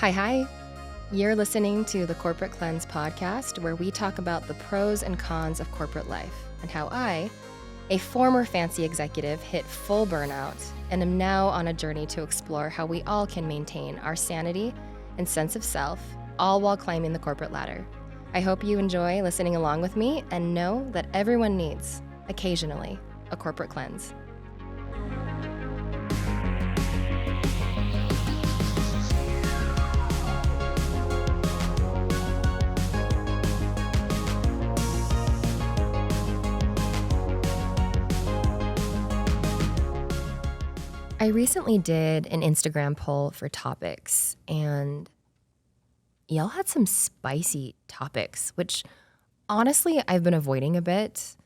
Hi. You're listening to the Corporate Cleanse podcast, where we talk about the pros and cons of corporate life and how I, a former fancy executive, hit full burnout and am now on a journey to explore how we all can maintain our sanity and sense of self, all while climbing the corporate ladder. I hope you enjoy listening along with me and know that everyone needs, occasionally, a corporate cleanse. I recently did an Instagram poll for topics, and y'all had some spicy topics, which honestly I've been avoiding a bit.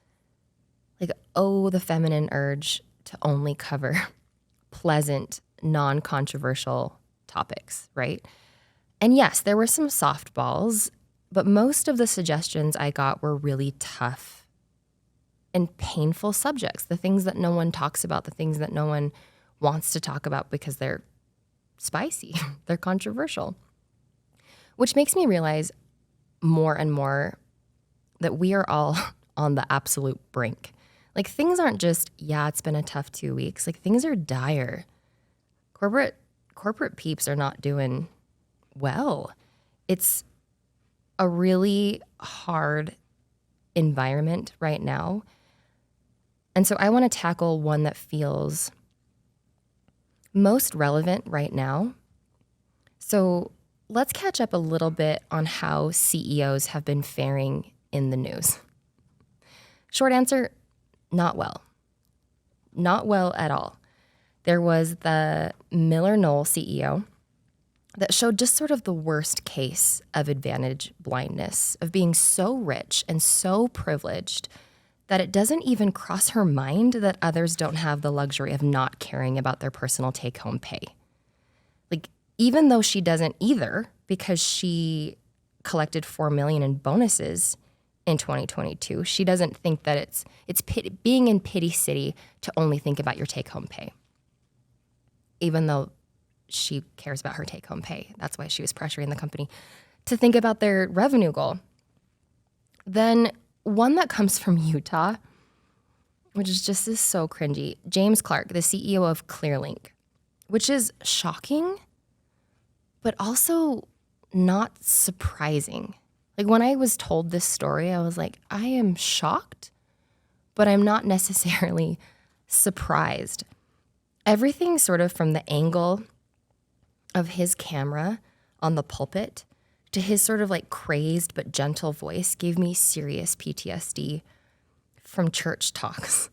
Like, the feminine urge to only cover pleasant, non-controversial topics, right? And yes, there were some softballs, but most of the suggestions I got were really tough and painful subjects, the things that no one talks about, the things that no one wants to talk about because they're spicy, they're controversial. Which makes me realize more and more that we are all on the absolute brink. Like, things aren't just, it's been a tough 2 weeks. Like, things are dire. Corporate peeps are not doing well. It's a really hard environment right now. And so I want to tackle one that feels most relevant right now. So let's catch up a little bit on how CEOs have been faring in the news. Short answer, not well. Not well at all. There was the Miller Knoll CEO that showed just sort of the worst case of advantage blindness, of being so rich and so privileged that it doesn't even cross her mind that others don't have the luxury of not caring about their personal take-home pay. Like, even though she doesn't either, because she collected $4 million in bonuses in 2022, she doesn't think that it's being in pity city to only think about your take-home pay. Even though she cares about her take-home pay. That's why she was pressuring the company to think about their revenue goal. Then one that comes from Utah, which is so cringy. James Clark, the CEO of Clearlink, which is shocking, but also not surprising. Like, when I was told this story, I was like, I am shocked, but I'm not necessarily surprised. Everything sort of from the angle of his camera on the pulpit to his sort of like crazed but gentle voice gave me serious PTSD from church talks.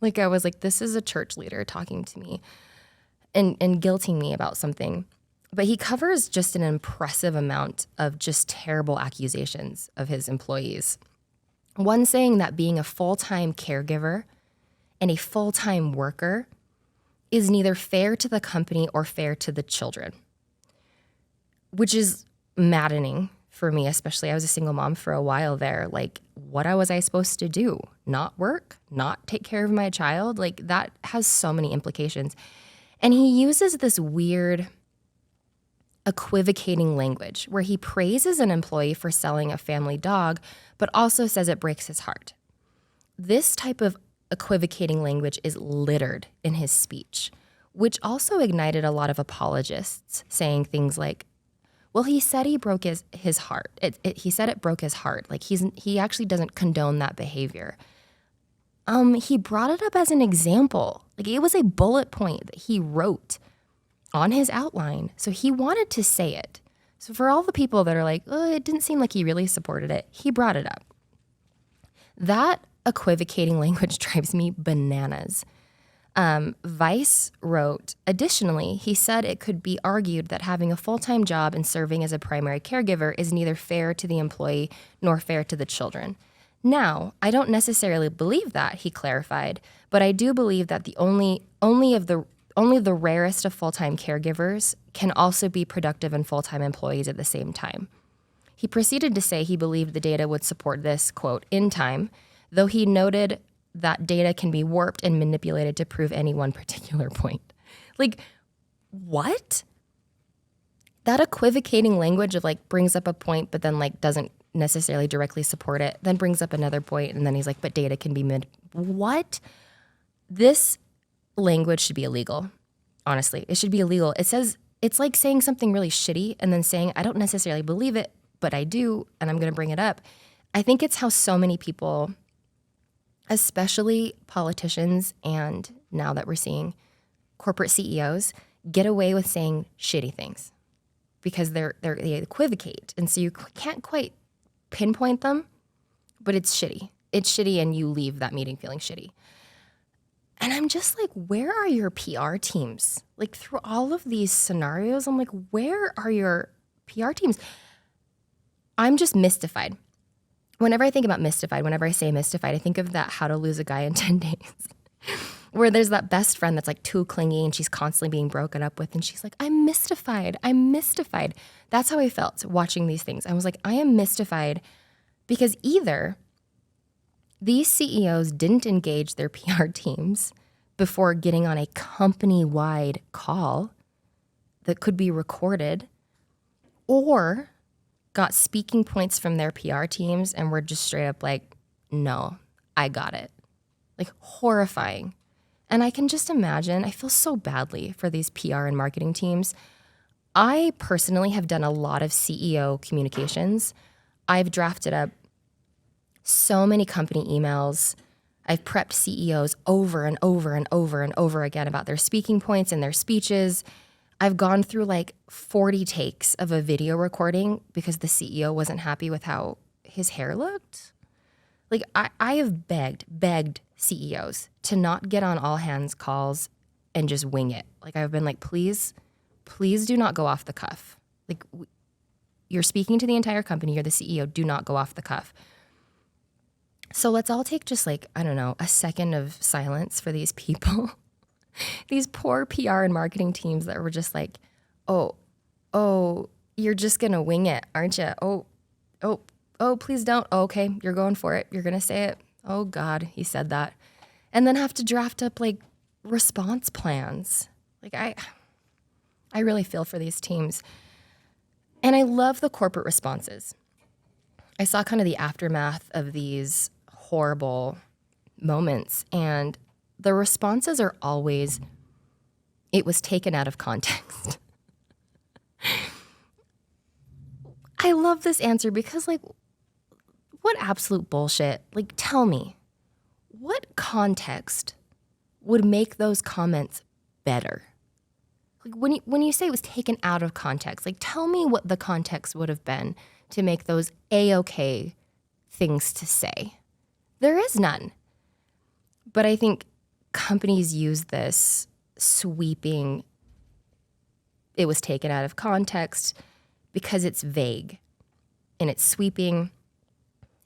Like, I was like, this is a church leader talking to me and guilting me about something. But he covers just an impressive amount of just terrible accusations of his employees. One saying that being a full-time caregiver and a full-time worker is neither fair to the company or fair to the children, which is maddening for me, especially. I was a single mom for a while there. Like, what was I supposed to do? Not work? Not take care of my child? Like, that has so many implications. And he uses this weird equivocating language where he praises an employee for selling a family dog, but also says it breaks his heart. This type of equivocating language is littered in his speech, which also ignited a lot of apologists saying things like, well, he said he broke his heart. He said it broke his heart. Like, he actually doesn't condone that behavior. He brought it up as an example. Like, it was a bullet point that he wrote on his outline. So he wanted to say it. So for all the people that are like, it didn't seem like he really supported it, he brought it up. That equivocating language drives me bananas. Vice wrote, additionally, he said it could be argued that having a full-time job and serving as a primary caregiver is neither fair to the employee nor fair to the children. Now, I don't necessarily believe that, he clarified, but I do believe that the only the rarest of full-time caregivers can also be productive and full-time employees at the same time. He proceeded to say he believed the data would support this, quote, in time, though he noted that data can be warped and manipulated to prove any one particular point. Like, what? that equivocating language of like brings up a point, but then like doesn't necessarily directly support it, then brings up another point, and then he's like, but data can be what? This language should be illegal. Honestly, it should be illegal. It says, it's like saying something really shitty and then saying, I don't necessarily believe it, but I do, and I'm going to bring it up. I think it's how so many people, especially politicians, and now that we're seeing corporate CEOs, get away with saying shitty things because they equivocate. And so you can't quite pinpoint them, but it's shitty. It's shitty, and you leave that meeting feeling shitty. And I'm just like, where are your PR teams? Like through all of these scenarios, I'm like, where are your PR teams? I'm just mystified. Whenever I think about mystified, whenever I say mystified, I think of that How to Lose a Guy in 10 Days, where there's that best friend that's like too clingy and she's constantly being broken up with. And she's like, I'm mystified. I'm mystified. That's how I felt watching these things. I was like, I am mystified because either these CEOs didn't engage their PR teams before getting on a company-wide call that could be recorded, or got speaking points from their PR teams and were just straight up like, no, I got it. Like horrifying. And I can just imagine, I feel so badly for these PR and marketing teams. I personally have done a lot of CEO communications. I've drafted up so many company emails. I've prepped CEOs over and over and over and over again about their speaking points and their speeches. I've gone through like 40 takes of a video recording because the CEO wasn't happy with how his hair looked. Like I have begged CEOs to not get on all hands calls and just wing it. Like I've been like, please do not go off the cuff. Like you're speaking to the entire company, you're the CEO, do not go off the cuff. So let's all take just like, I don't know, a second of silence for these people. These poor PR and marketing teams that were just like, oh, you're just going to wing it, aren't you? Oh, please don't. Oh, okay, you're going for it. You're going to say it. Oh, God, he said that. And then have to draft up like response plans. Like I really feel for these teams. And I love the corporate responses. I saw kind of the aftermath of these horrible moments, and the responses are always, it was taken out of context. I love this answer because, like, what absolute bullshit. Like, tell me, what context would make those comments better? Like, when you say it was taken out of context, like, tell me what the context would have been to make those A-okay things to say. There is none. But I think companies use this sweeping, it was taken out of context because it's vague and it's sweeping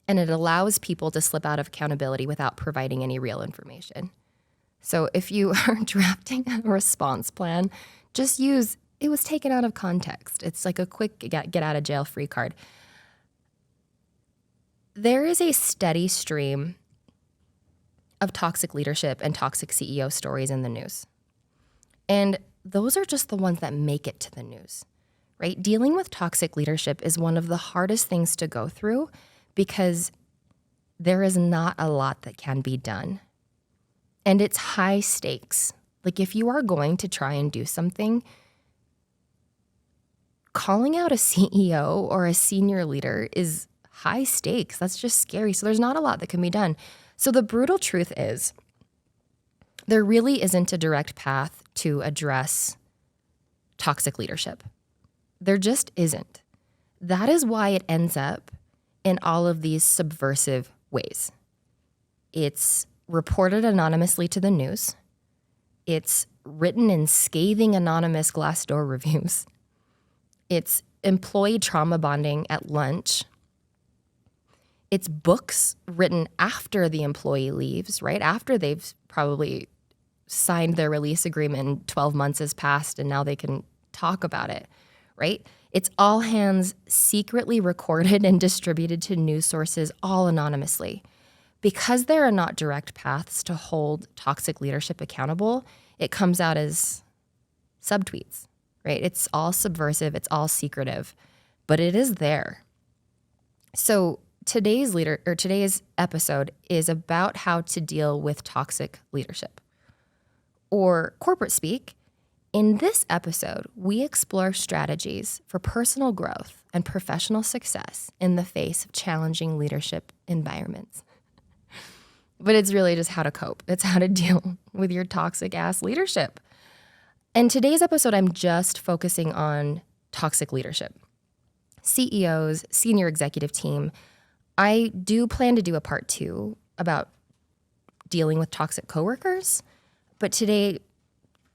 and it allows people to slip out of accountability without providing any real information. So if you are drafting a response plan, just use, it was taken out of context. It's like a quick get out of jail free card. There is a steady stream of toxic leadership and toxic CEO stories in the news. And those are just the ones that make it to the news, right? Dealing with toxic leadership is one of the hardest things to go through because there is not a lot that can be done. And it's high stakes. Like if you are going to try and do something, calling out a CEO or a senior leader is high stakes. That's just scary. So there's not a lot that can be done. So the brutal truth is there really isn't a direct path to address toxic leadership. There just isn't. That is why it ends up in all of these subversive ways. It's reported anonymously to the news. It's written in scathing anonymous Glassdoor reviews. It's employee trauma bonding at lunch. It's books written after the employee leaves, right? After they've probably signed their release agreement and 12 months has passed and now they can talk about it, right? It's all hands secretly recorded and distributed to news sources all anonymously. Because there are not direct paths to hold toxic leadership accountable, it comes out as subtweets, right? It's all subversive, it's all secretive, but it is there. So today's episode is about how to deal with toxic leadership. Or corporate speak, in this episode, we explore strategies for personal growth and professional success in the face of challenging leadership environments. But it's really just how to cope. It's how to deal with your toxic ass leadership. In today's episode, I'm just focusing on toxic leadership. CEOs, senior executive team. I do plan to do a part 2 about dealing with toxic coworkers, but today,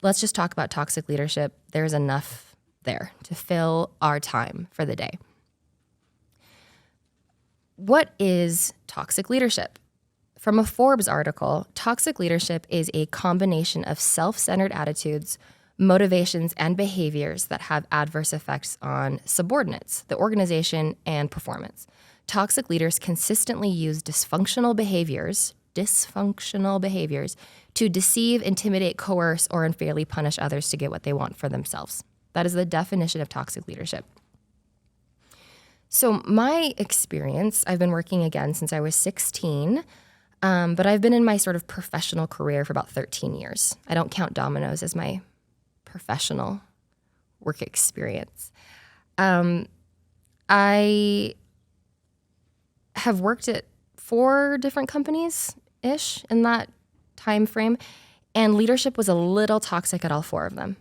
let's just talk about toxic leadership. There's enough there to fill our time for the day. What is toxic leadership? From a Forbes article, toxic leadership is a combination of self-centered attitudes, motivations, and behaviors that have adverse effects on subordinates, the organization, and performance. Toxic leaders consistently use dysfunctional behaviors to deceive, intimidate, coerce, or unfairly punish others to get what they want for themselves. That is the definition of toxic leadership. So my experience, I've been working again since I was 16, but I've been in my sort of professional career for about 13 years. I don't count Domino's as my professional work experience. I have worked at 4 different companies-ish in that time frame, and leadership was a little toxic at all 4 of them.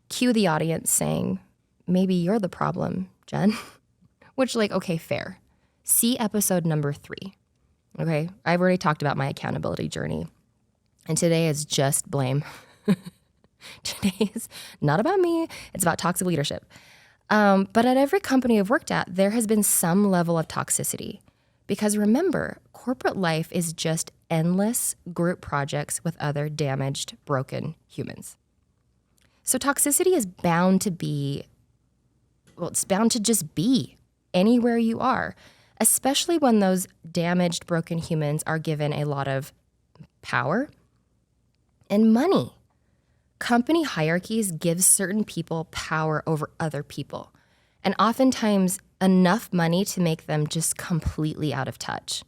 Cue the audience saying, maybe you're the problem, Jen. Which, okay, fair. See episode number 3. Okay, I've already talked about my accountability journey, and today is just blame. Today is not about me. It's about toxic leadership. But at every company I've worked at, there has been some level of toxicity. Because remember, corporate life is just endless group projects with other damaged, broken humans. So toxicity is bound to be, it's bound to just be anywhere you are, especially when those damaged, broken humans are given a lot of power and money. Company hierarchies give certain people power over other people, and oftentimes enough money to make them just completely out of touch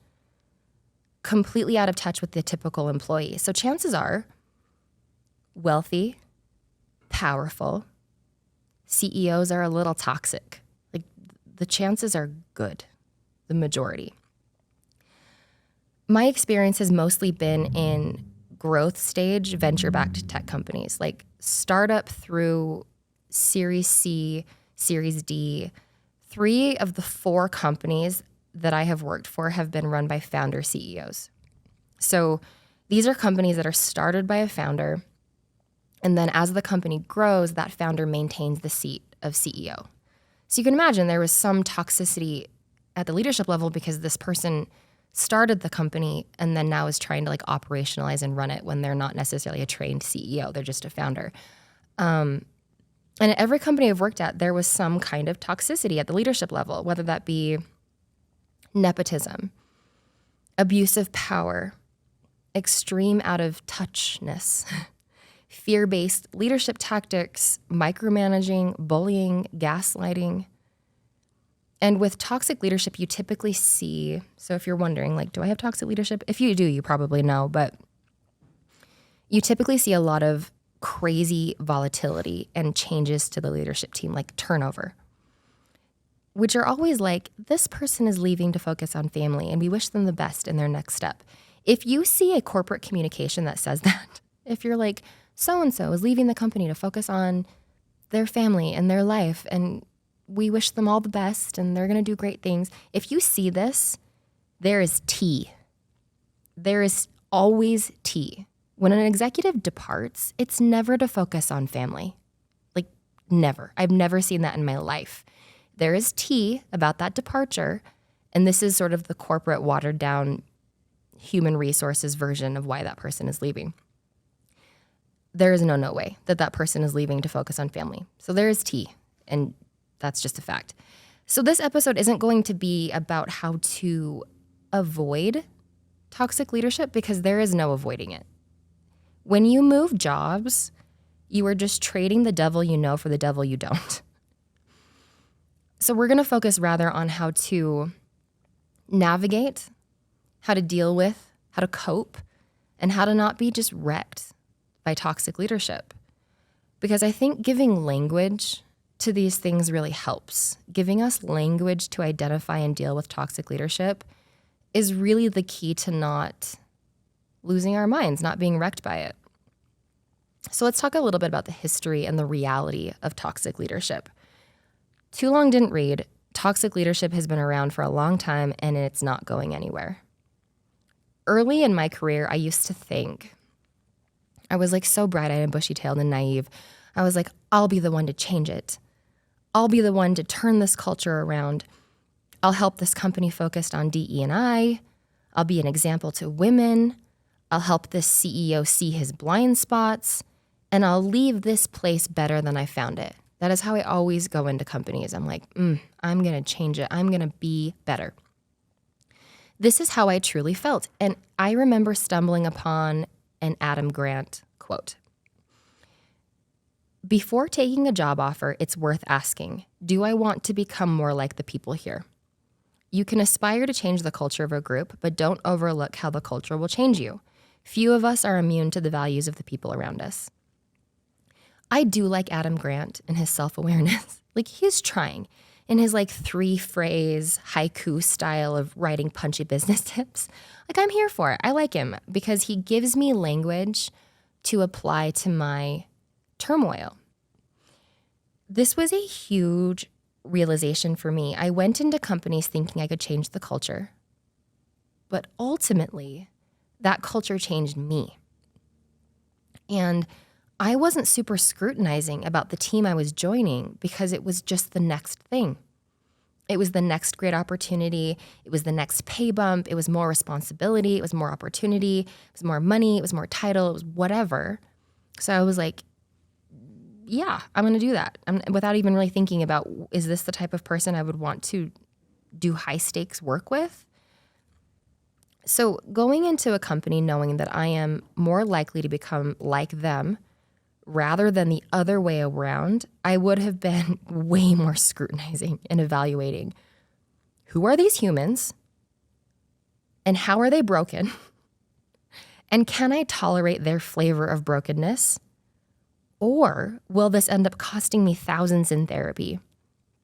with the typical employee. So chances are wealthy, powerful CEOs are a little toxic. The chances are good, the majority. My experience has mostly been in growth stage venture-backed tech companies, like startup through Series C, Series D. 3 of the 4 companies that I have worked for have been run by founder CEOs. So these are companies that are started by a founder, and then as the company grows, that founder maintains the seat of CEO. So you can imagine there was some toxicity at the leadership level because this person started the company and then now is trying to operationalize and run it when they're not necessarily a trained CEO. They're just a founder. And at every company I've worked at, there was some kind of toxicity at the leadership level, whether that be nepotism, abusive power, extreme out of touchness, fear-based leadership tactics, micromanaging, bullying, gaslighting. And with toxic leadership, you typically see, so if you're wondering, do I have toxic leadership? If you do, you probably know, but you typically see a lot of crazy volatility and changes to the leadership team, like turnover, which are always this person is leaving to focus on family, and we wish them the best in their next step. If you see a corporate communication that says that, if you're so-and-so is leaving the company to focus on their family and their life, and we wish them all the best and they're going to do great things. If you see this, there is tea. There is always tea. When an executive departs, it's never to focus on family. Never. I've never seen that in my life. There is tea about that departure, and this is sort of the corporate watered down human resources version of why that person is leaving. There is no way that person is leaving to focus on family. So there is tea, and that's just a fact. So this episode isn't going to be about how to avoid toxic leadership, because there is no avoiding it. When you move jobs, You are just trading the devil you know for the devil you don't. So we're going to focus rather on how to navigate, how to deal with, how to cope, and how to not be just wrecked by toxic leadership. Because I think giving language to these things really helps. Giving us language to identify and deal with toxic leadership is really the key to not losing our minds, not being wrecked by it. So let's talk a little bit about the history and the reality of toxic leadership. Too long didn't read. Toxic leadership has been around for a long time and it's not going anywhere. Early in my career, I used to think, I was like so bright-eyed and bushy-tailed and naive. I was like, I'll be the one to change it. I'll be the one to turn this culture around. I'll help this company focused on DE&I. I'll be an example to women. I'll help this CEO see his blind spots. And I'll leave this place better than I found it. That is how I always go into companies. I'm like, I'm going to change it. I'm going to be better. This is how I truly felt. And I remember stumbling upon an Adam Grant quote. Before taking a job offer, it's worth asking, do I want to become more like the people here? You can aspire to change the culture of a group, but don't overlook how the culture will change you. Few of us are immune to the values of the people around us. I do like Adam Grant and his self-awareness. Like he's trying in his like 3-phrase haiku style of writing punchy business tips. Like I'm here for it. I like him because he gives me language to apply to my turmoil. This was a huge realization for me. I went into companies thinking I could change the culture, but ultimately that culture changed me. And I wasn't super scrutinizing about the team I was joining because it was just the next thing. It was the next great opportunity. It was the next pay bump. It was more responsibility. It was more opportunity. It was more money. It was more title. It was whatever. So I was like, yeah, I'm going to do that. Without even really thinking about, is this the type of person I would want to do high stakes work with? So going into a company knowing that I am more likely to become like them rather than the other way around, I would have been way more scrutinizing and evaluating who are these humans and how are they broken? And can I tolerate their flavor of brokenness? Or will this end up costing me thousands in therapy?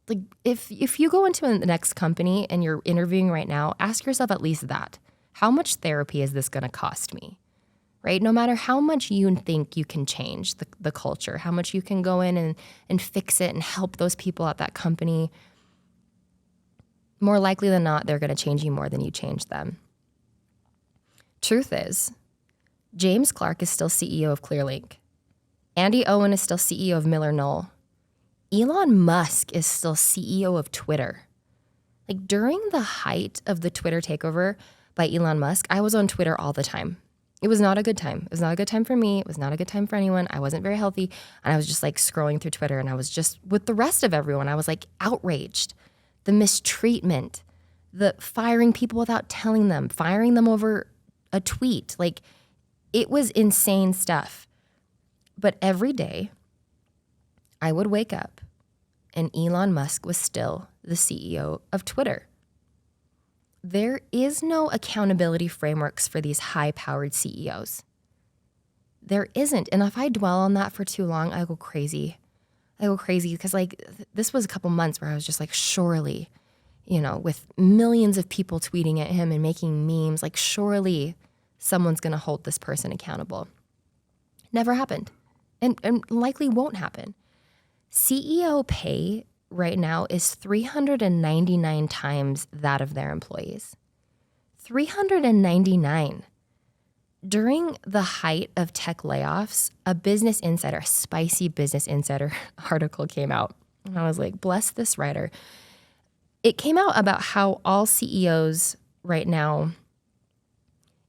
Like if you go into the next company and you're interviewing right now, ask yourself at least that. How much therapy is this going to cost me? Right? No matter how much you think you can change the culture, how much you can go in and fix it and help those people at that company, more likely than not, they're going to change you more than you change them. Truth is, James Clark is still CEO of Clearlink. Andy Owen is still CEO of Miller Knoll. Elon Musk is still CEO of Twitter. Like during the height of the Twitter takeover by Elon Musk, I was on Twitter all the time. It was not a good time. It was not a good time for me. It was not a good time for anyone. I wasn't very healthy. And I was just like scrolling through Twitter and I was just with the rest of everyone. I was like outraged. The mistreatment, the firing people without telling them, firing them over a tweet. Like it was insane stuff. But every day I would wake up and Elon Musk was still the CEO of Twitter. There is no accountability frameworks for these high-powered CEOs. There isn't. And if I dwell on that for too long, I go crazy. Because like this was a couple months where I was just like, surely, with millions of people tweeting at him and making memes, like surely someone's going to hold this person accountable. Never happened and likely won't happen. CEO pay right now is 399 times that of their employees. 399. During the height of tech layoffs, a spicy Business Insider article came out. And I was like, bless this writer. It came out about how all CEOs right now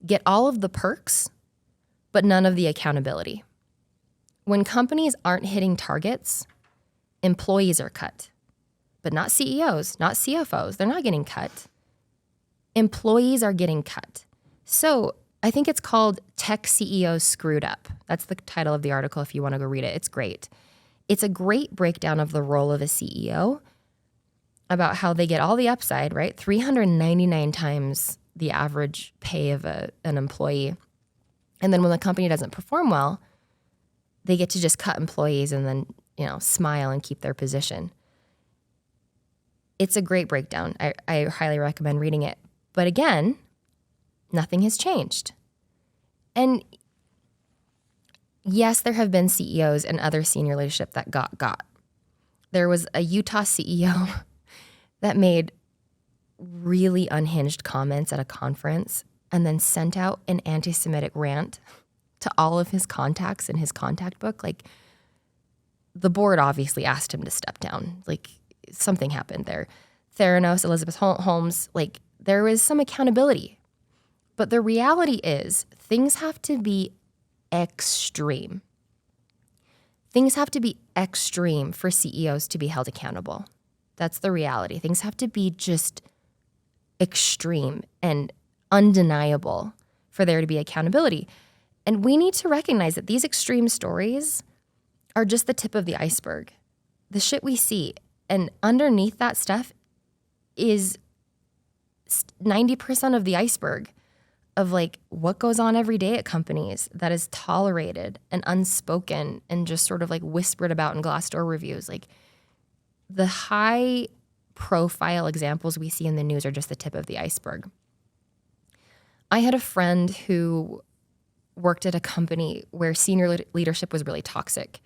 get all of the perks, but none of the accountability. When companies aren't hitting targets, employees are cut. But not CEOs, not CFOs. They're not getting cut. Employees are getting cut. So I think it's called Tech CEOs Screwed Up. That's the title of the article if you want to go read it. It's great. It's a great breakdown of the role of a CEO, about how they get all the upside, right? 399 times the average pay of an employee. And then when the company doesn't perform well, they get to just cut employees and then, smile and keep their position. It's a great breakdown. I highly recommend reading it. But again, nothing has changed. And yes, there have been CEOs and other senior leadership that got. There was a Utah CEO that made really unhinged comments at a conference and then sent out an anti-Semitic rant to all of his contacts in his contact book. Like, the board obviously asked him to step down. Like, something happened there. Theranos, Elizabeth Holmes, there was some accountability. But the reality is things have to be extreme. Things have to be extreme for CEOs to be held accountable. That's the reality. Things have to be just extreme and undeniable for there to be accountability. And we need to recognize that these extreme stories are just the tip of the iceberg. The shit we see. And underneath that stuff is 90% of the iceberg of what goes on every day at companies that is tolerated and unspoken and just sort of whispered about in Glassdoor reviews. The high profile examples we see in the news are just the tip of the iceberg. I had a friend who worked at a company where senior leadership was really toxic.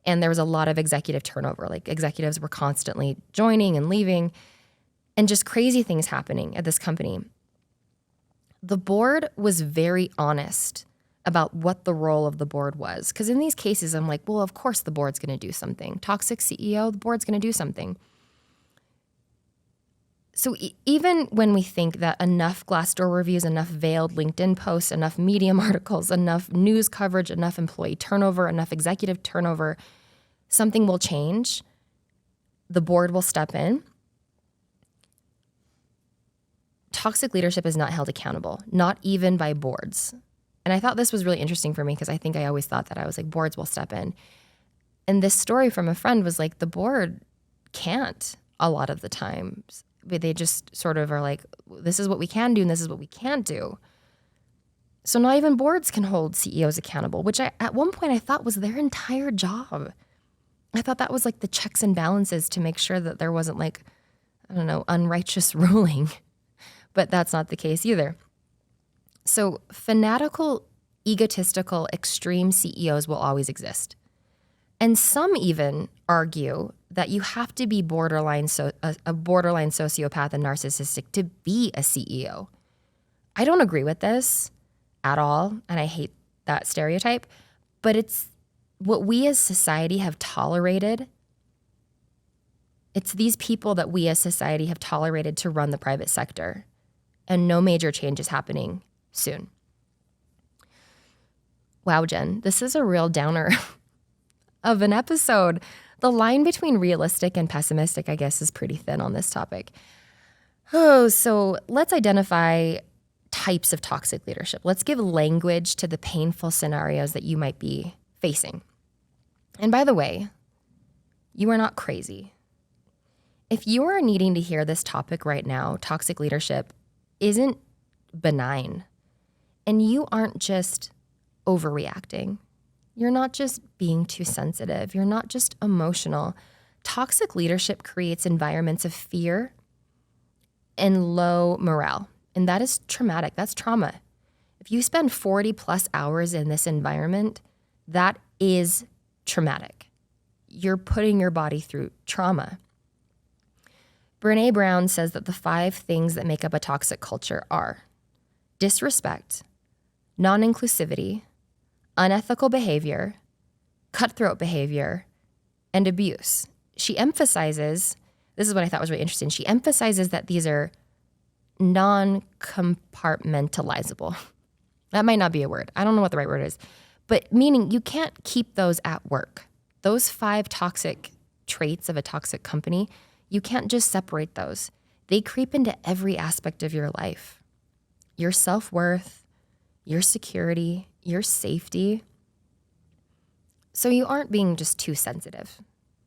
And there was a lot of executive turnover. Executives were constantly joining and leaving and just crazy things happening at this company. The board was very honest about what the role of the board was. Because in these cases, I'm like, well, of course the board's going to do something. Toxic CEO, the board's going to do something. So even when we think that enough Glassdoor reviews, enough veiled LinkedIn posts, enough Medium articles, enough news coverage, enough employee turnover, enough executive turnover, something will change, the board will step in. Toxic leadership is not held accountable, not even by boards. And I thought this was really interesting for me because I think I always thought that I was boards will step in. And this story from a friend was the board can't a lot of the times. But they just sort of are this is what we can do and this is what we can't do. So not even boards can hold CEOs accountable, which at one point I thought was their entire job. I thought that was the checks and balances to make sure that there wasn't unrighteous ruling. But that's not the case either. So fanatical, egotistical, extreme CEOs will always exist. And some even argue that you have to be a borderline sociopath and narcissistic to be a CEO. I don't agree with this at all, and I hate that stereotype, but it's what we as society have tolerated. It's these people that we as society have tolerated to run the private sector, and no major change is happening soon. Wow, Jen, this is a real downer of an episode. The line between realistic and pessimistic, I guess, is pretty thin on this topic. Oh, so let's identify types of toxic leadership. Let's give language to the painful scenarios that you might be facing. And by the way, you are not crazy. If you are needing to hear this topic right now, toxic leadership isn't benign. And you aren't just overreacting. You're not just being too sensitive. You're not just emotional. Toxic leadership creates environments of fear and low morale. And that is traumatic. That's trauma. If you spend 40 plus hours in this environment, that is traumatic. You're putting your body through trauma. Brené Brown says that the 5 things that make up a toxic culture are disrespect, non-inclusivity, unethical behavior, cutthroat behavior, and abuse. She emphasizes, this is what I thought was really interesting, she emphasizes that these are non-compartmentalizable. That might not be a word. I don't know what the right word is. But meaning you can't keep those at work. Those 5 toxic traits of a toxic company, you can't just separate those. They creep into every aspect of your life. Your self-worth, your security, your safety. So you aren't being just too sensitive.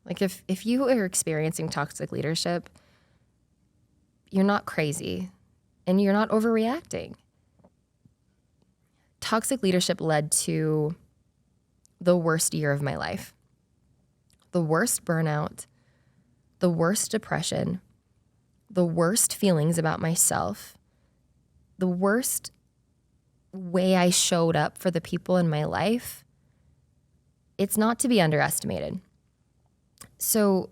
Like if you are experiencing toxic leadership, you're not crazy and you're not overreacting. Toxic leadership led to the worst year of my life, the worst burnout, the worst depression, the worst feelings about myself, the worst way I showed up for the people in my life. It's not to be underestimated. So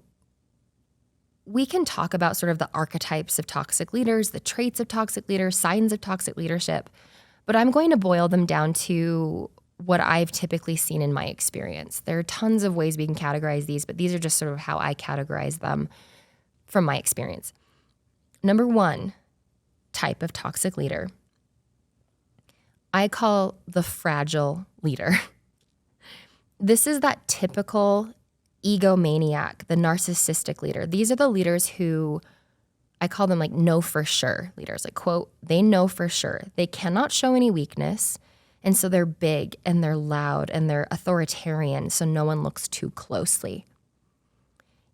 we can talk about sort of the archetypes of toxic leaders, the traits of toxic leaders, signs of toxic leadership, but I'm going to boil them down to what I've typically seen in my experience. There are tons of ways we can categorize these, but these are just sort of how I categorize them from my experience. Number one type of toxic leader, I call the fragile leader. This is that typical egomaniac, the narcissistic leader. These are the leaders who I call them like know for sure leaders. Like, quote, they know for sure. They cannot show any weakness. And so they're big and they're loud and they're authoritarian, so no one looks too closely.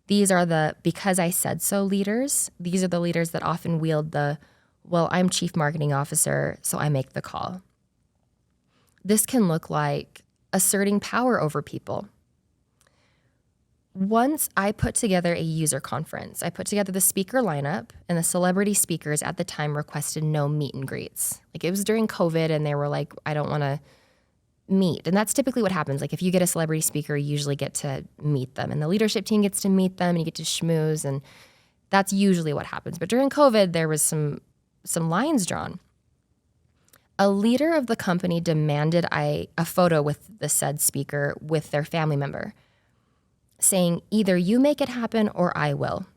These are the because I said so leaders. These are the leaders that often wield the, well, I'm chief marketing officer, so I make the call. This can look like asserting power over people. Once I put together a user conference, I put together the speaker lineup, and the celebrity speakers at the time requested no meet and greets. Like, it was during COVID and they were like, I don't want to meet. And that's typically what happens. Like, if you get a celebrity speaker, you usually get to meet them and the leadership team gets to meet them and you get to schmooze. And that's usually what happens. But during COVID, there was some lines drawn. A leader of the company demanded a photo with the said speaker with their family member, saying, either you make it happen or I will.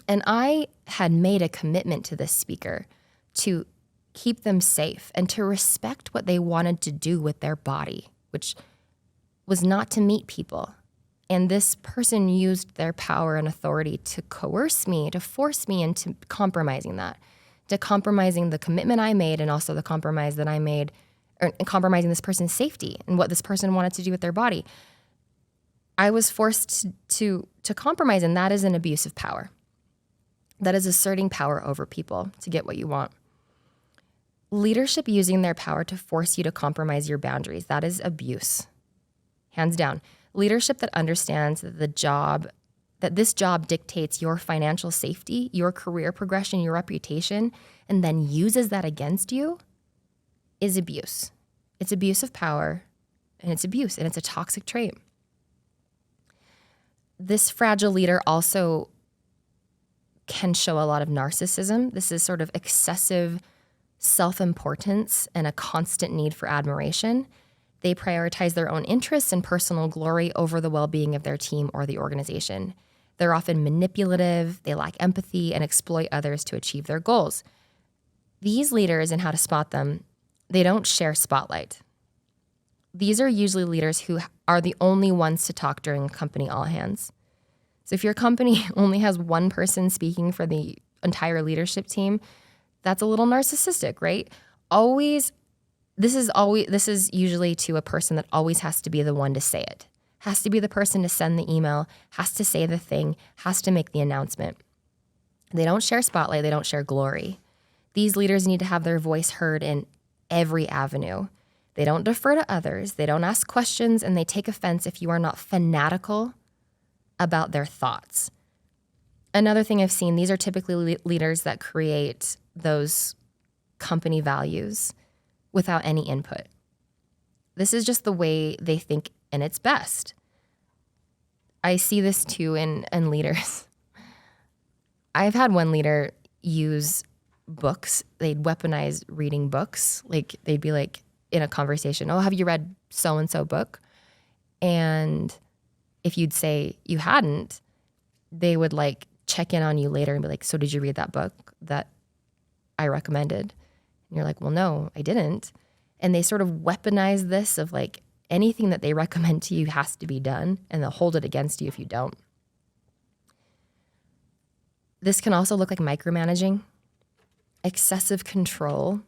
And I had made a commitment to this speaker to keep them safe and to respect what they wanted to do with their body, which was not to meet people. And this person used their power and authority to coerce me, to force me into compromising that, to compromising the commitment I made and also the compromise that I made, or compromising this person's safety and what this person wanted to do with their body. I was forced to compromise, and that is an abuse of power. That is asserting power over people to get what you want. Leadership using their power to force you to compromise your boundaries, that is abuse. Hands down. Leadership that understands that this job dictates your financial safety, your career progression, your reputation, and then uses that against you is abuse. It's abuse of power, and it's abuse, and it's a toxic trait. This fragile leader also can show a lot of narcissism. This is sort of excessive self-importance and a constant need for admiration. They prioritize their own interests and personal glory over the well-being of their team or the organization. They're often manipulative, they lack empathy, and exploit others to achieve their goals. These leaders, and how to spot them, they don't share spotlight. These are usually leaders who are the only ones to talk during company all hands. So if your company only has one person speaking for the entire leadership team, that's a little narcissistic, right? This is usually to a person that always has to be the one to say it, has to be the person to send the email, has to say the thing, has to make the announcement. They don't share spotlight, they don't share glory. These leaders need to have their voice heard in every avenue. They don't defer to others, they don't ask questions, and they take offense if you are not fanatical about their thoughts. Another thing I've seen, these are typically leaders that create those company values without any input. This is just the way they think, and it's best. I see this too in leaders. I've had one leader use books. They'd weaponize reading books. Like, they'd be like in a conversation, oh, have you read so-and-so book? And if you'd say you hadn't, they would like check in on you later and be like, so did you read that book that I recommended? And you're like, well, no, I didn't. And they sort of weaponize this of like anything that they recommend to you has to be done, and they'll hold it against you if you don't. This can also look like micromanaging, excessive control,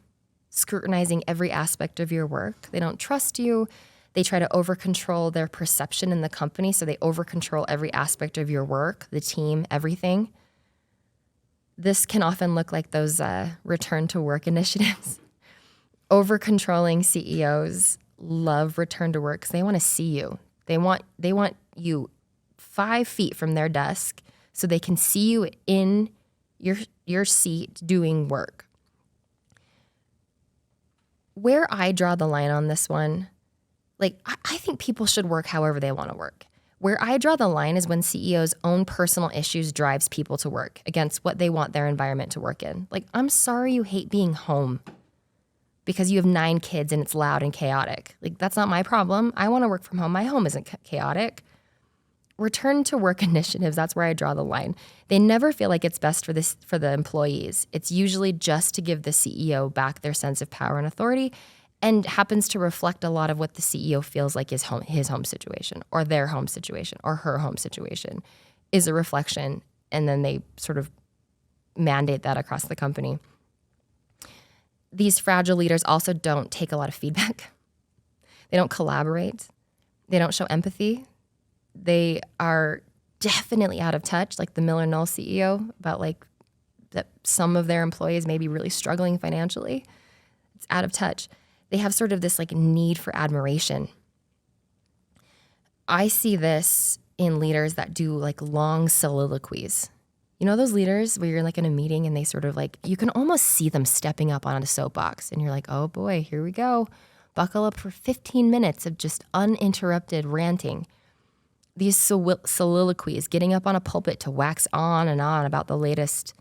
scrutinizing every aspect of your work. They don't trust you. They try to over-control their perception in the company, so they over-control every aspect of your work, the team, everything. This can often look like those return to work initiatives. Over-controlling CEOs love return to work because they want to see you. They want you 5 feet from their desk so they can see you in your seat doing work. Where I draw the line on this one, like I think people should work however they want to work. Where I draw the line is when CEOs' own personal issues drives people to work against what they want their environment to work in. Like, I'm sorry you hate being home because you have 9 kids and it's loud and chaotic. Like, that's not my problem. I want to work from home. My home isn't chaotic. Return to work initiatives, that's where I draw the line. They never feel like it's best for the employees. It's usually just to give the CEO back their sense of power and authority, and happens to reflect a lot of what the CEO feels like his home situation or their home situation or her home situation is a reflection, and then they sort of mandate that across the company. These fragile leaders also don't take a lot of feedback. They don't collaborate. They don't show empathy. They are definitely out of touch, like the Miller Knoll CEO, about like that some of their employees may be really struggling financially. It's out of touch. They have sort of this like need for admiration. I see this in leaders that do like long soliloquies. You know those leaders where you're like in a meeting and they sort of like, you can almost see them stepping up on a soapbox and you're like, oh boy, here we go. Buckle up for 15 minutes of just uninterrupted ranting. These soliloquies, getting up on a pulpit to wax on and on about the latest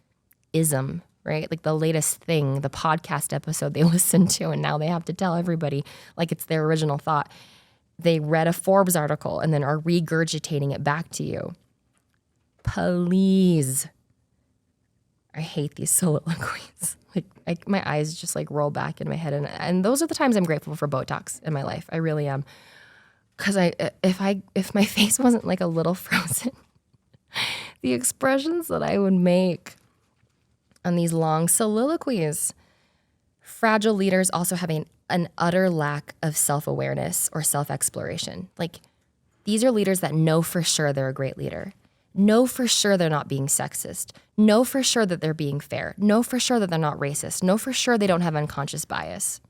ism, right? Like the latest thing, the podcast episode they listened to, and now they have to tell everybody like it's their original thought. They read a Forbes article and then are regurgitating it back to you. Please. I hate these soliloquies. Like my eyes just like roll back in my head. And those are the times I'm grateful for Botox in my life. I really am. Because if my face wasn't like a little frozen, the expressions that I would make on these long soliloquies. Fragile leaders also have an utter lack of self-awareness or self-exploration. Like, these are leaders that know for sure they're a great leader, know for sure they're not being sexist, know for sure that they're being fair, know for sure that they're not racist, know for sure they don't have unconscious bias.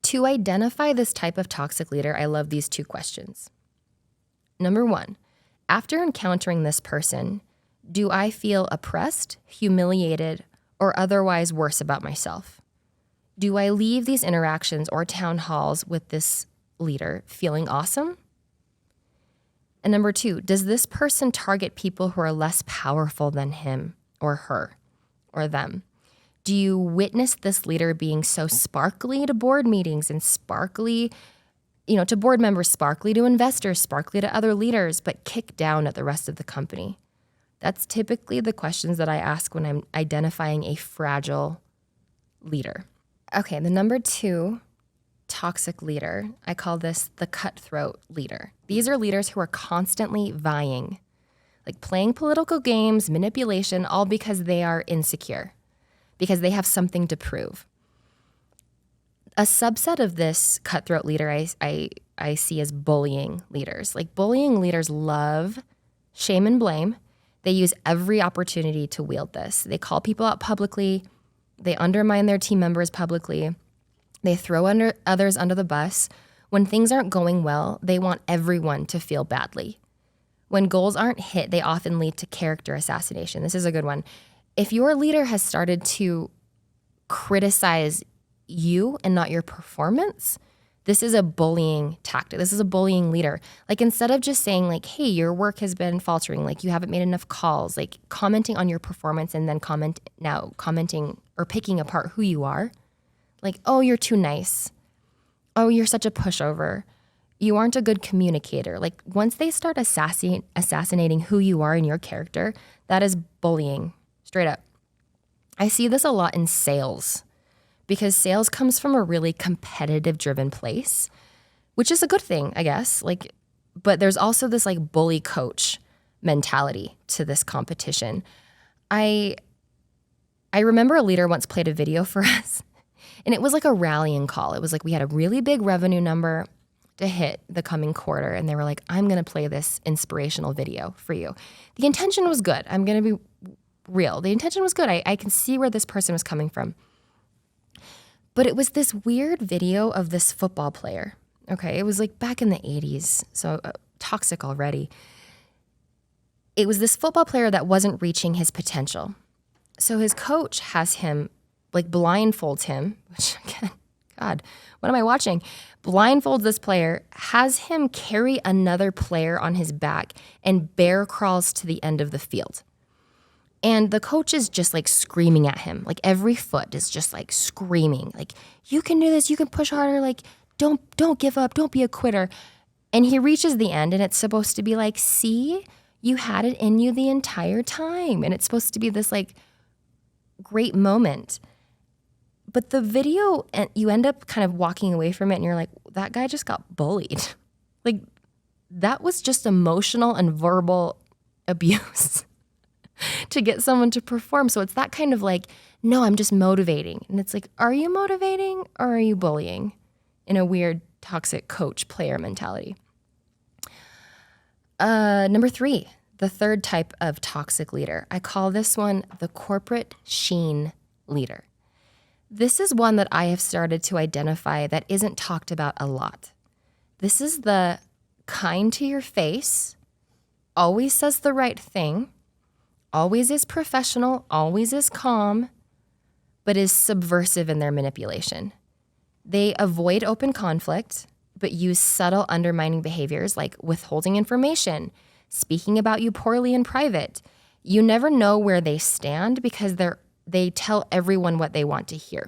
To identify this type of toxic leader, I love these 2 questions. Number 1, after encountering this person, do I feel oppressed, humiliated, or otherwise worse about myself? Do I leave these interactions or town halls with this leader feeling awesome? And number 2, does this person target people who are less powerful than him or her or them? Do you witness this leader being so sparkly to board meetings and sparkly, to board members, sparkly to investors, sparkly to other leaders, but kick down at the rest of the company? That's typically the questions that I ask when I'm identifying a fragile leader. Okay, the number 2 toxic leader, I call this the cutthroat leader. These are leaders who are constantly vying, like playing political games, manipulation, all because they are insecure, because they have something to prove. A subset of this cutthroat leader I see as bullying leaders. Like, bullying leaders love shame and blame. They use every opportunity to wield this. They call people out publicly. They undermine their team members publicly. They throw others under the bus. When things aren't going well, they want everyone to feel badly. When goals aren't hit, they often lead to character assassination. This is a good one. If your leader has started to criticize you and not your performance, this is a bullying tactic. This is a bullying leader. Like, instead of just saying like, hey, your work has been faltering, like you haven't made enough calls, like commenting on your performance and then commenting or picking apart who you are. Like, oh, you're too nice. Oh, you're such a pushover. You aren't a good communicator. Like, once they start assassinating who you are and your character, that is bullying, straight up. I see this a lot in sales, because sales comes from a really competitive driven place, which is a good thing, I guess. Like, but there's also this like bully coach mentality to this competition. I I remember a leader once played a video for us, and it was like a rallying call. It was like we had a really big revenue number to hit the coming quarter, and they were like, I'm going to play this inspirational video for you. The intention was good. I'm going to be real. The intention was good. I can see where this person was coming from. But it was this weird video of this football player. Okay, it was like back in the 80s, so toxic already. It was this football player that wasn't reaching his potential. So his coach has him, like blindfolds him, which again, God, what am I watching? Blindfolds this player, has him carry another player on his back and bear crawls to the end of the field. And the coach is just like screaming at him. Like every foot is just like screaming. Like, you can do this, you can push harder, like don't give up, don't be a quitter. And he reaches the end and it's supposed to be like, see, you had it in you the entire time. And it's supposed to be this like great moment. But the video, you end up kind of walking away from it and you're like, that guy just got bullied. Like that was just emotional and verbal abuse to get someone to perform. So it's that kind of like, no, I'm just motivating. And it's like, are you motivating or are you bullying in a weird toxic coach player mentality? Number 3, the third type of toxic leader. I call this one the corporate sheen leader. This is one that I have started to identify that isn't talked about a lot. This is the kind to your face, always says the right thing, always is professional, always is calm, but is subversive in their manipulation. They avoid open conflict, but use subtle undermining behaviors like withholding information, speaking about you poorly in private. You never know where they stand because they tell everyone what they want to hear.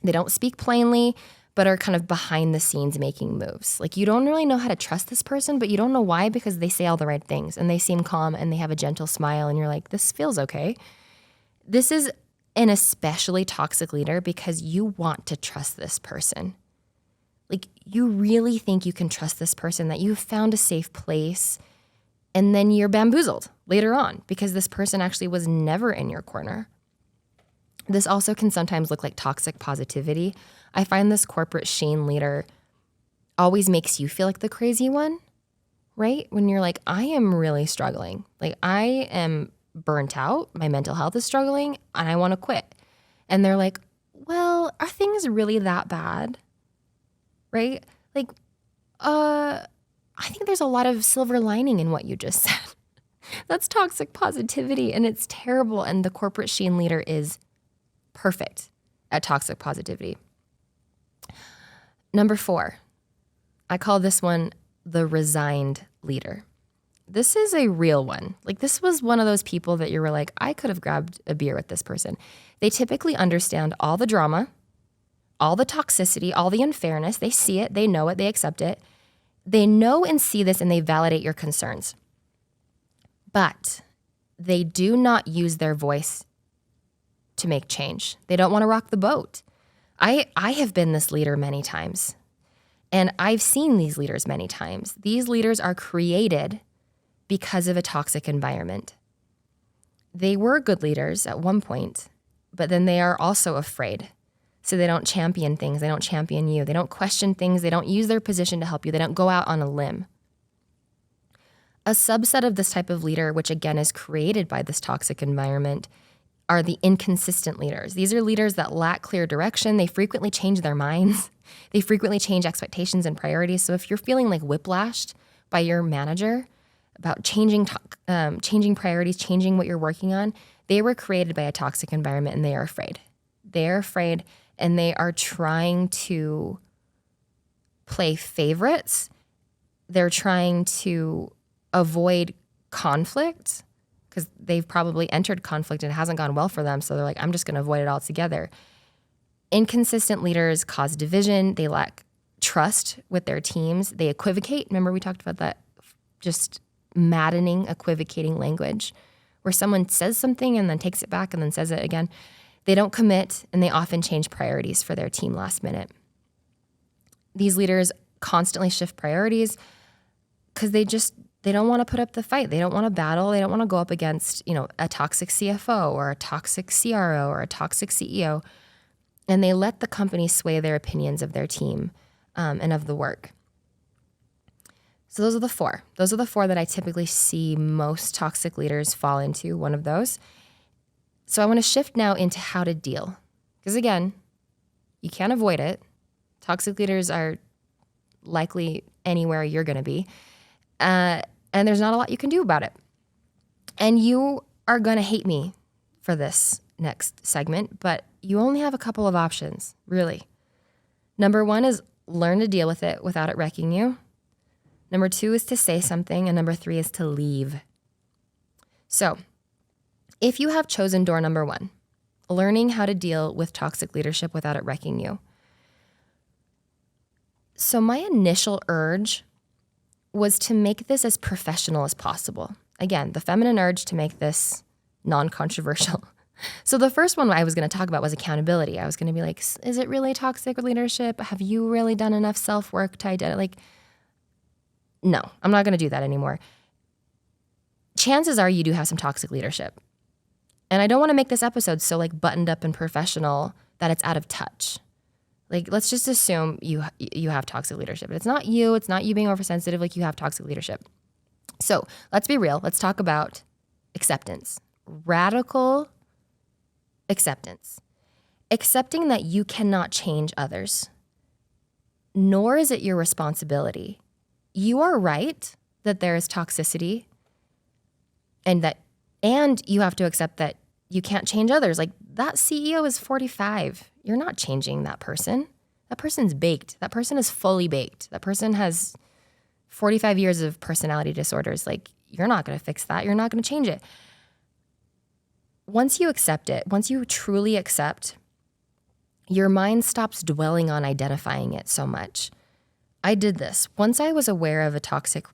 They don't speak plainly, but are kind of behind the scenes making moves. Like you don't really know how to trust this person, but you don't know why because they say all the right things and they seem calm and they have a gentle smile and you're like, this feels okay. This is an especially toxic leader because you want to trust this person. Like you really think you can trust this person, that you've found a safe place, and then you're bamboozled later on because this person actually was never in your corner. This also can sometimes look like toxic positivity. I find this corporate sheen leader always makes you feel like the crazy one, right? When you're like, I am really struggling. Like I am burnt out. My mental health is struggling and I want to quit. And they're like, well, are things really that bad? Right? Like, I think there's a lot of silver lining in what you just said. That's toxic positivity and it's terrible. And the corporate sheen leader is perfect at toxic positivity. Number 4, I call this one the resigned leader. This is a real one. Like this was one of those people that you were like, I could have grabbed a beer with this person. They typically understand all the drama, all the toxicity, all the unfairness. They see it, they know it, they accept it. They know and see this and they validate your concerns. But they do not use their voice to make change. They don't want to rock the boat. I have been this leader many times, and I've seen these leaders many times. These leaders are created because of a toxic environment. They were good leaders at one point, but then they are also afraid. So they don't champion things. They don't champion you. They don't question things. They don't use their position to help you. They don't go out on a limb. A subset of this type of leader, which again is created by this toxic environment, are the inconsistent leaders. These are leaders that lack clear direction. They frequently change their minds. They frequently change expectations and priorities. So if you're feeling like whiplashed by your manager about changing priorities, changing what you're working on, they were created by a toxic environment and they are afraid. They are afraid and they are trying to play favorites. They're trying to avoid conflict because they've probably entered conflict and it hasn't gone well for them. So they're like, I'm just going to avoid it altogether. Inconsistent leaders cause division. They lack trust with their teams. They equivocate. Remember we talked about that just maddening, equivocating language where someone says something and then takes it back and then says it again. They don't commit and they often change priorities for their team last minute. These leaders constantly shift priorities because they just They don't want to put up the fight. They don't want to battle. They don't want to go up against, a toxic CFO or a toxic CRO or a toxic CEO. And they let the company sway their opinions of their team and of the work. So those are the four. Those are the four that I typically see most toxic leaders fall into, one of those. So I want to shift now into how to deal. Because again, you can't avoid it. Toxic leaders are likely anywhere you're going to be. And there's not a lot you can do about it. And you are going to hate me for this next segment, but you only have a couple of options, really. Number one is learn to deal with it without it wrecking you. Number two is to say something. And number three is to leave. So if you have chosen door number one, learning how to deal with toxic leadership without it wrecking you. So my initial urge was to make this as professional as possible. Again, the feminine urge to make this non-controversial. So the first one I was going to talk about was accountability. I was going to be like, is it really toxic leadership? Have you really done enough self-work to identify? No, I'm not going to do that anymore. Chances are you do have some toxic leadership. And I don't want to make this episode so buttoned up and professional that it's out of touch. Let's just assume you have toxic leadership. But it's not you being oversensitive, you have toxic leadership. So let's be real. Let's talk about acceptance. Radical acceptance. Accepting that you cannot change others, nor is it your responsibility. You are right that there is toxicity and you have to accept that you can't change others. That CEO is 45. You're not changing that person. That person's baked. That person is fully baked. That person has 45 years of personality disorders. You're not going to fix that. You're not going to change it. Once you accept it, once you truly accept, your mind stops dwelling on identifying it so much. I did this. Once I was aware of a toxic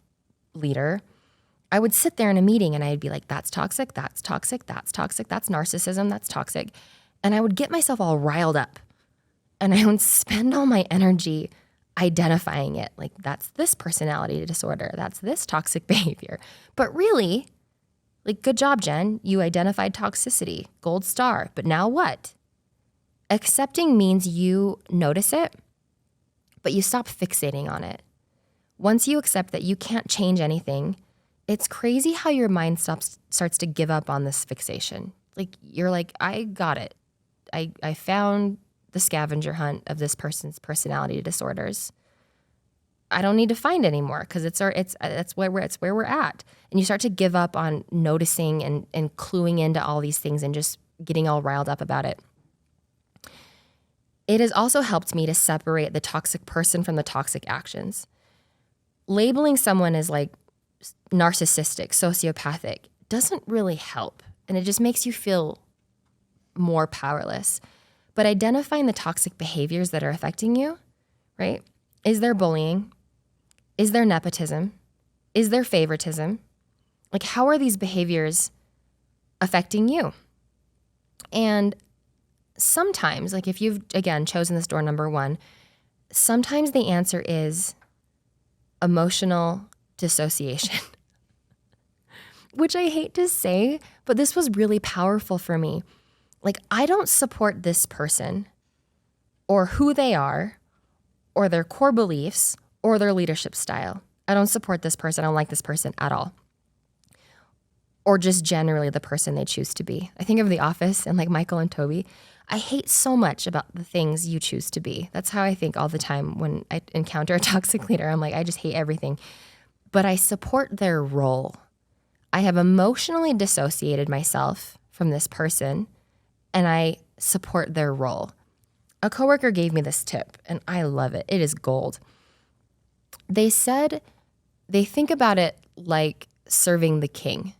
leader, I would sit there in a meeting and I'd be like, that's toxic, that's toxic, that's toxic, that's narcissism, that's toxic. And I would get myself all riled up. And I would spend all my energy identifying it. That's this personality disorder, that's this toxic behavior. But really, good job, Jen. You identified toxicity, gold star. But now what? Accepting means you notice it, but you stop fixating on it. Once you accept that you can't change anything, it's crazy how your mind starts to give up on this fixation. You're like, I got it. I found the scavenger hunt of this person's personality disorders. I don't need to find anymore because it's where we're at. And you start to give up on noticing and cluing into all these things and just getting all riled up about it. It has also helped me to separate the toxic person from the toxic actions. Labeling someone as narcissistic, sociopathic doesn't really help. And it just makes you feel more powerless. But identifying the toxic behaviors that are affecting you, right? Is there bullying? Is there nepotism? Is there favoritism? How are these behaviors affecting you? And sometimes, if you've, again, chosen this door number one, sometimes the answer is emotional dissociation, which I hate to say, but this was really powerful for me. I don't support this person or who they are or their core beliefs or their leadership style. I don't support this person. I don't like this person at all. Or just generally the person they choose to be. I think of The Office and Michael and Toby. I hate so much about the things you choose to be. That's how I think all the time when I encounter a toxic leader. I'm I just hate everything. But I support their role. I have emotionally dissociated myself from this person, and I support their role. A coworker gave me this tip, and I love it. It is gold. They said they think about it like serving the king.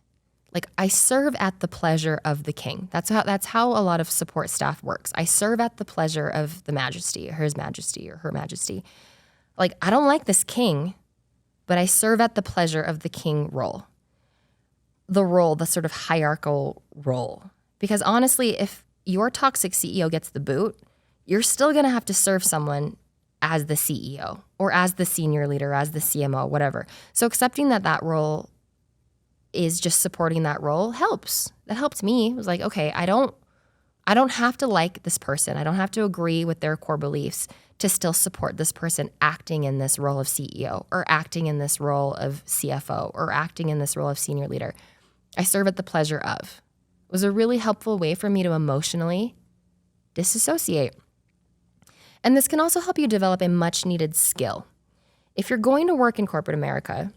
I serve at the pleasure of the king. That's how a lot of support staff works. I serve at the pleasure of the majesty, or his majesty, or her majesty. I don't like this king, but I serve at the pleasure of the king role. The role, the sort of hierarchical role. Because honestly, if your toxic CEO gets the boot, you're still going to have to serve someone as the CEO or as the senior leader, as the CMO, whatever. So accepting that role is just supporting that role helps. That helped me. It was like, okay, I don't have to like this person. I don't have to agree with their core beliefs to still support this person acting in this role of CEO or acting in this role of CFO or acting in this role of senior leader. I serve at the pleasure of. It was a really helpful way for me to emotionally disassociate. And this can also help you develop a much needed skill. If you're going to work in corporate America,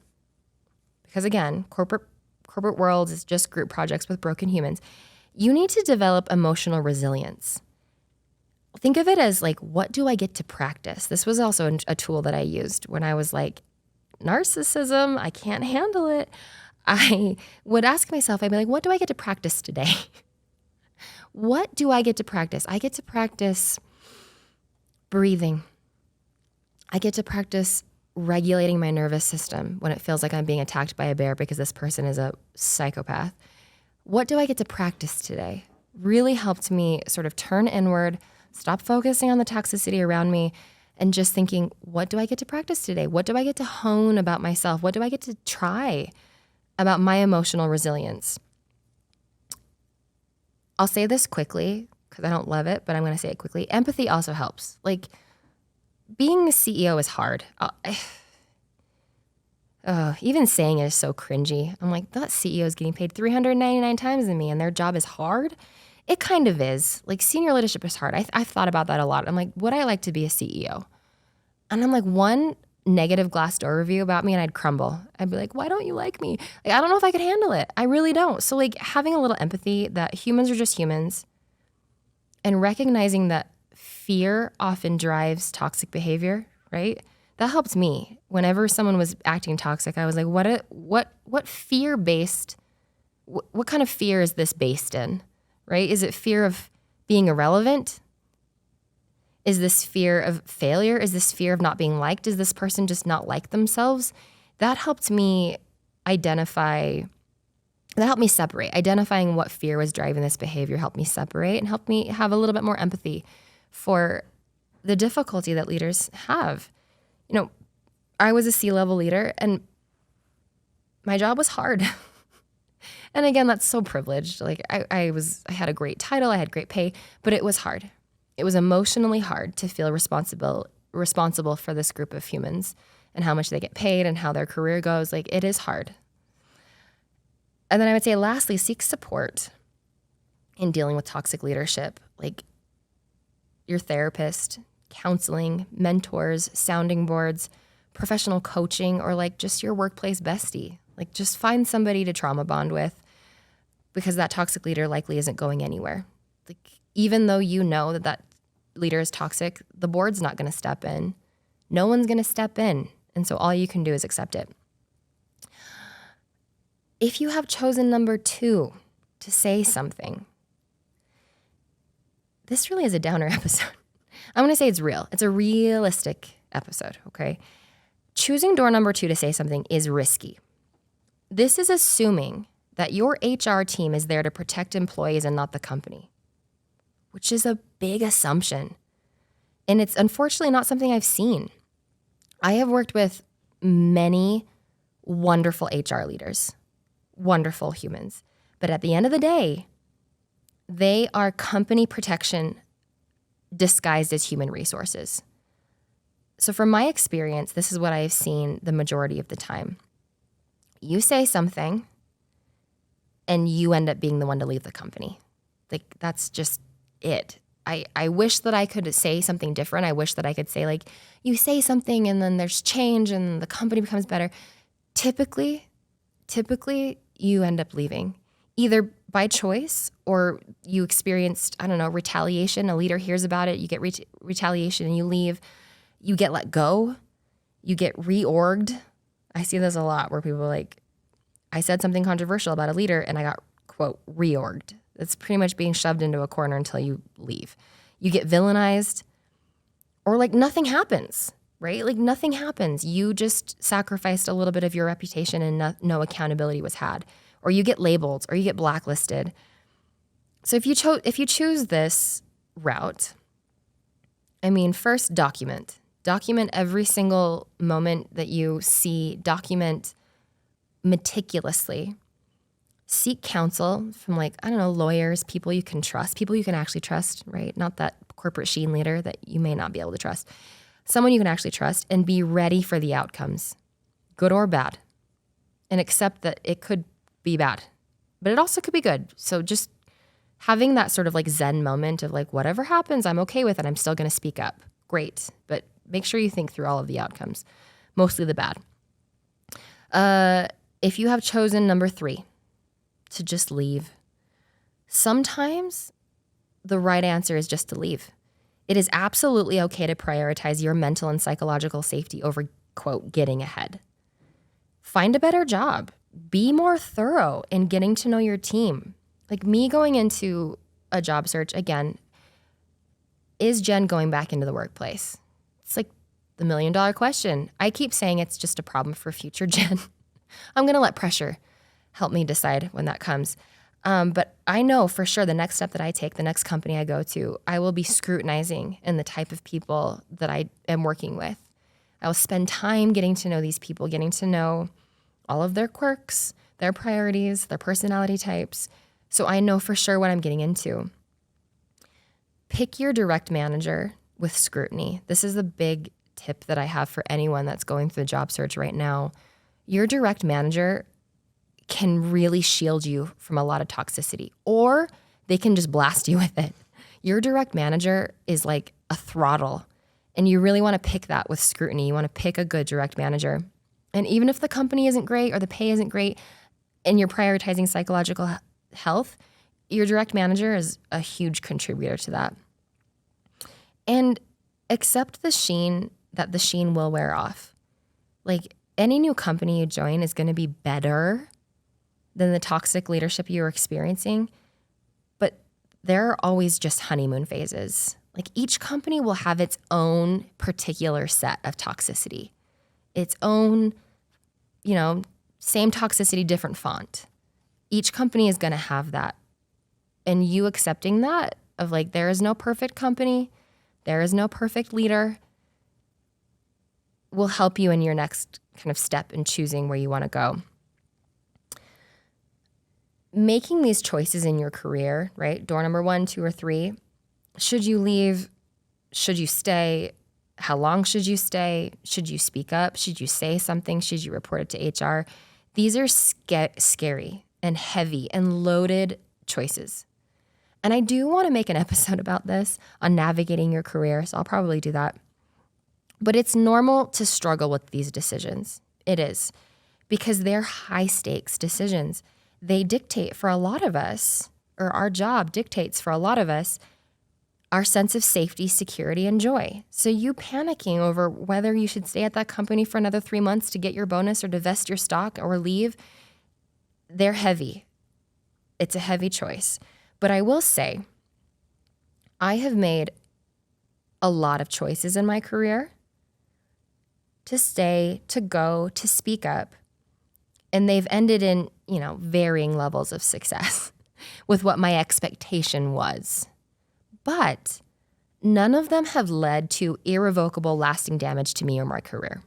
because again, corporate world is just group projects with broken humans, you need to develop emotional resilience. Think of it as like, what do I get to practice? This was also a tool that I used when I was like, narcissism, I can't handle it. I would ask myself, I'd be like, what do I get to practice today? What do I get to practice? I get to practice breathing. I get to practice regulating my nervous system when it feels like I'm being attacked by a bear because this person is a psychopath. What do I get to practice today? Really helped me sort of turn inward, stop focusing on the toxicity around me, and just thinking, what do I get to practice today? What do I get to hone about myself? What do I get to try about my emotional resilience? I'll say this quickly because I don't love it, but I'm going to say it quickly. Empathy also helps. Like, being a CEO is hard. Even saying it is so cringy. I'm like, that CEO is getting paid 399 times than me and their job is hard. It kind of is. Like, senior leadership is hard. I've thought about that a lot. I'm like, would I like to be a CEO? And I'm like, one negative Glassdoor review about me and I'd crumble. I'd be like, why don't you like me? Like, I don't know if I could handle it. I really don't. So like, having a little empathy that humans are just humans and recognizing that fear often drives toxic behavior, right? That helped me. Whenever someone was acting toxic, I was like, what fear-based, what kind of fear is this based in, right? Is it fear of being irrelevant? Is this fear of failure? Is this fear of not being liked? Does this person just not like themselves? That helped me separate. Identifying what fear was driving this behavior helped me separate and helped me have a little bit more empathy for the difficulty that leaders have. You know, I was a C-level leader and my job was hard. And again, that's so privileged. Like I had a great title, I had great pay, but it was hard. It was emotionally hard to feel responsible for this group of humans and how much they get paid and how their career goes. Like, it is hard. And then I would say, lastly, seek support in dealing with toxic leadership. Like your therapist, counseling, mentors, sounding boards, professional coaching, or like just your workplace bestie. Like, just find somebody to trauma bond with because that toxic leader likely isn't going anywhere. Like, even though you know that leader is toxic, the board's not going to step in. No one's going to step in. And so all you can do is accept it. If you have chosen number 2 to say something, this really is a downer episode. I'm going to say it's real. It's a realistic episode, okay? Choosing door number 2 to say something is risky. This is assuming that your HR team is there to protect employees and not the company, which is a big assumption. And it's unfortunately not something I've seen. I have worked with many wonderful HR leaders, wonderful humans. But at the end of the day, they are company protection disguised as human resources. So from my experience, this is what I've seen the majority of the time. You say something and you end up being the one to leave the company. Like, that's just it. I wish that I could say something different. I wish that I could say, like, you say something and then there's change and the company becomes better. Typically, you end up leaving either by choice or you experienced, retaliation. A leader hears about it, you get retaliation and you leave. You get let go. You get reorged. I see this a lot where people are like, I said something controversial about a leader and I got, quote, reorged. It's pretty much being shoved into a corner until you leave. You get villainized or like nothing happens, right? Like nothing happens. You just sacrificed a little bit of your reputation and no accountability was had. Or you get labeled or you get blacklisted. So if you choose this route, first document Document every single moment that you see. Document meticulously. Seek counsel from lawyers, people you can trust, people you can actually trust, right? Not that corporate sheen leader that you may not be able to trust. Someone you can actually trust, and be ready for the outcomes, good or bad, and accept that it could be bad, but it also could be good. So just having that sort of Zen moment of whatever happens, I'm okay with it. I'm still going to speak up. Great. But make sure you think through all of the outcomes, mostly the bad. If you have chosen number 3, to just leave, sometimes the right answer is just to leave. It is absolutely okay to prioritize your mental and psychological safety over, quote, getting ahead. Find a better job. Be more thorough in getting to know your team. Me going into a job search, again, is Jen going back into the workplace? It's the $1 million question. I keep saying it's just a problem for future Jen. I'm going to let pressure help me decide when that comes. But I know for sure the next step that I take, the next company I go to, I will be scrutinizing in the type of people that I am working with. I will spend time getting to know these people, getting to know all of their quirks, their priorities, their personality types. So I know for sure what I'm getting into. Pick your direct manager with scrutiny. This is a big tip that I have for anyone that's going through the job search right now. Your direct manager can really shield you from a lot of toxicity, or they can just blast you with it. Your direct manager is like a throttle, and you really want to pick that with scrutiny. You want to pick a good direct manager. And even if the company isn't great or the pay isn't great and you're prioritizing psychological health, your direct manager is a huge contributor to that. And accept the sheen will wear off. Any new company you join is going to be better than the toxic leadership you're experiencing, but there are always just honeymoon phases. Each company will have its own particular set of toxicity, its own, same toxicity, different font. Each company is going to have that. And you accepting that of there is no perfect company, there is no perfect leader, will help you in your next kind of step in choosing where you want to go. Making these choices in your career, right? Door number 1, 2, or 3. Should you leave? Should you stay? How long should you stay? Should you speak up? Should you say something? Should you report it to HR? These are scary and heavy and loaded choices. And I do want to make an episode about this on navigating your career, so I'll probably do that. But it's normal to struggle with these decisions. It is, because they're high stakes decisions. They dictate for a lot of us, or our job dictates for a lot of us, our sense of safety, security, and joy. So you panicking over whether you should stay at that company for another 3 months to get your bonus or divest your stock or leave, they're heavy. It's a heavy choice. But I will say, I have made a lot of choices in my career to stay, to go, to speak up. And they've ended in, varying levels of success with what my expectation was. But none of them have led to irrevocable, lasting damage to me or my career.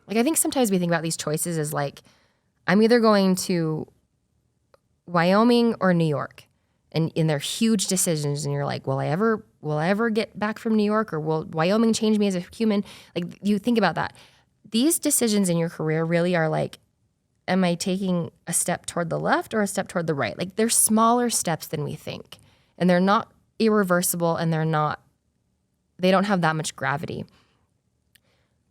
I think sometimes we think about these choices as I'm either going to Wyoming or New York. And they're huge decisions. And you're will I ever get back from New York, or will Wyoming change me as a human? You think about that. These decisions in your career really are am I taking a step toward the left or a step toward the right? They're smaller steps than we think. And they're not irreversible, and they don't have that much gravity.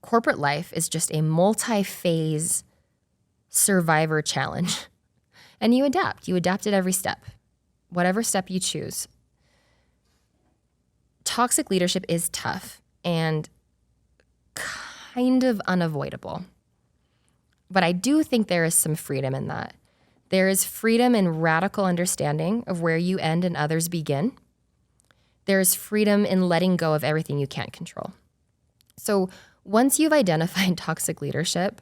Corporate life is just a multi-phase survivor challenge. And you adapt. You adapt at every step, whatever step you choose. Toxic leadership is tough and kind of unavoidable. But I do think there is some freedom in that. There is freedom in radical understanding of where you end and others begin. There is freedom in letting go of everything you can't control. So once you've identified toxic leadership,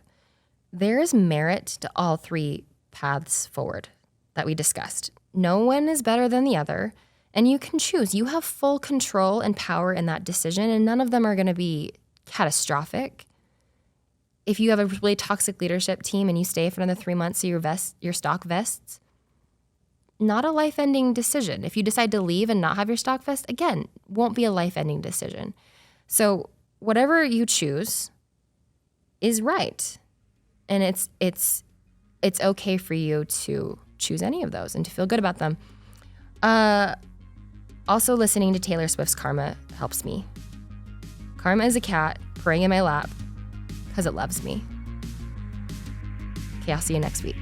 there is merit to all 3 paths forward that we discussed. No one is better than the other, and you can choose. You have full control and power in that decision, and none of them are going to be catastrophic. If you have a really toxic leadership team and you stay for another 3 months so your stock vests, not a life-ending decision. If you decide to leave and not have your stock vest, again, won't be a life-ending decision. So whatever you choose is right. And it's okay for you to choose any of those and to feel good about them. Also, listening to Taylor Swift's Karma helps me. Karma is a cat purring in my lap because it loves me. Okay, I'll see you next week.